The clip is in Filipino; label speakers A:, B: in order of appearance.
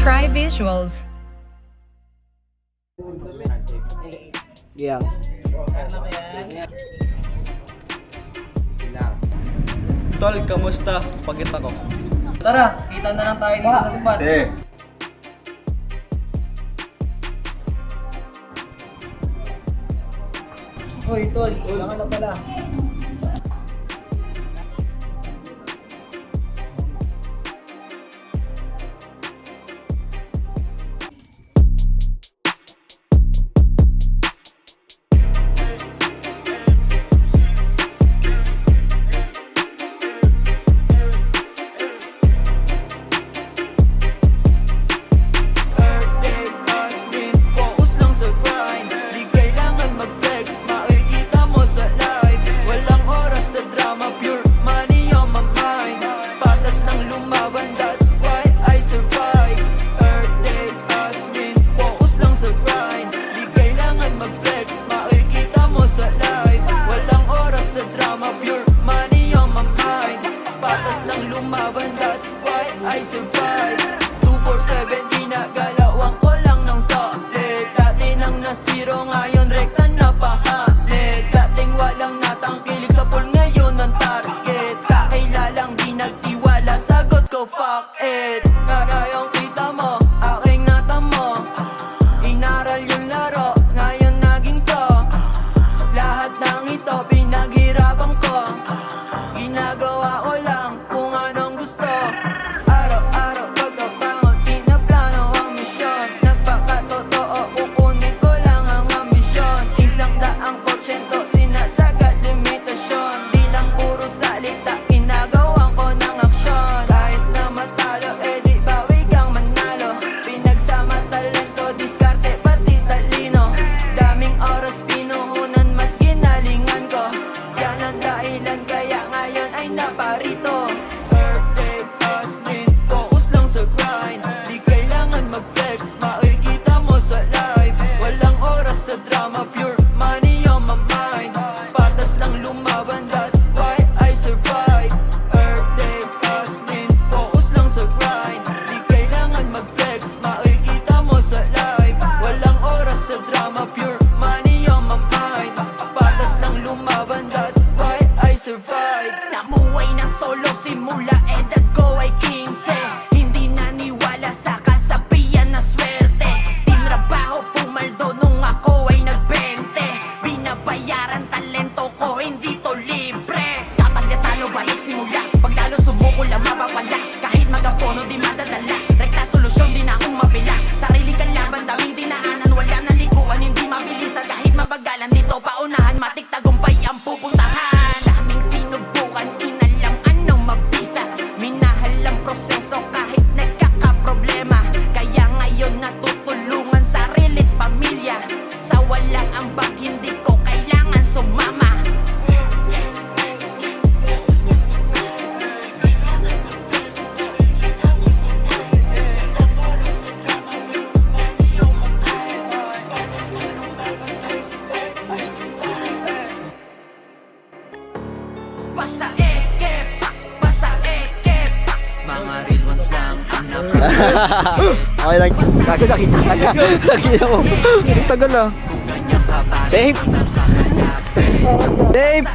A: Try visuals.
B: Yeah.
C: Tol, kamusta? Pagkita ko.
B: Tara, kita na lang tayo dito sa spot. Hoy, tol, wala ka na pala.
D: I survive 247 ginagalawan ko lang ng solid. Dati nang nasiro ngayon rekta na pahalit. Dating walang natangkilik sa pool ngayon ang target. Kakilalang di nagtiwala sagot ko fuck it. Karayong kita mo, aking natamo. Inaral yung laro, ngayon naging pro. Lahat ng ito pinaghirapan ko. Ginagawa ko lang kung anong gusto. Araw-araw pagkabangon, pinaplano ang misyon. Nagpakatotoo, kukunin ko lang ang ambisyon. 100% sinasagad limitasyon. Di lang puro salita, ginagawan ko ng aksyon. Kahit na matalo, di bawi kang manalo. Pinagsama talento, diskarte, pati talino. Daming oras pinuhunan, mas ginalingan ko. Yan ang dahilan kaya ngayon ay naparito. Perfect hustling, focus lang sa grind. Di kailangan mag-flex, makikita mo sa live. Walang oras sa drama, pure money on my mind. Patas lang lumaban, that's why I survive. Perfect hustling, focus lang sa grind. Di kailangan mag-flex, makikita mo sa live. Walang oras sa drama, pure money on my mind. Patas lang lumaban, that's why I survive. Namuhay ng solo simula edad ko ay 15. Hindi naniwala sa kasabihan na swerte. Tinrabaho pumaldo nung ako ay nag-20. Binabayaran talento ko, hindi to libre. Dapat natalo balik simula, pagtalo sumuko lang mapapala. Kahit magapono di madadala, rekta solusyon di na akong mabila. Sarili kang laban, daming dinaanan, wala na likuan, hindi mabilisan. Kahit mabagalan dito paunahan, matik tagumpay ang pupuntahan. Daming sinubukan, inalam anong mabisa. Minahal ang proseso kahit nagkakaproblema. Kaya ngayon natutulungan sarilit pamilya. Sa walang ambag hindi ko kailangan sumama. Basta ekip, basta ekip. Mga real ones lang ang
B: Okay lang. Nakita mo. Tagal ah.
D: ganyan ka ba?
B: Safe. Safe.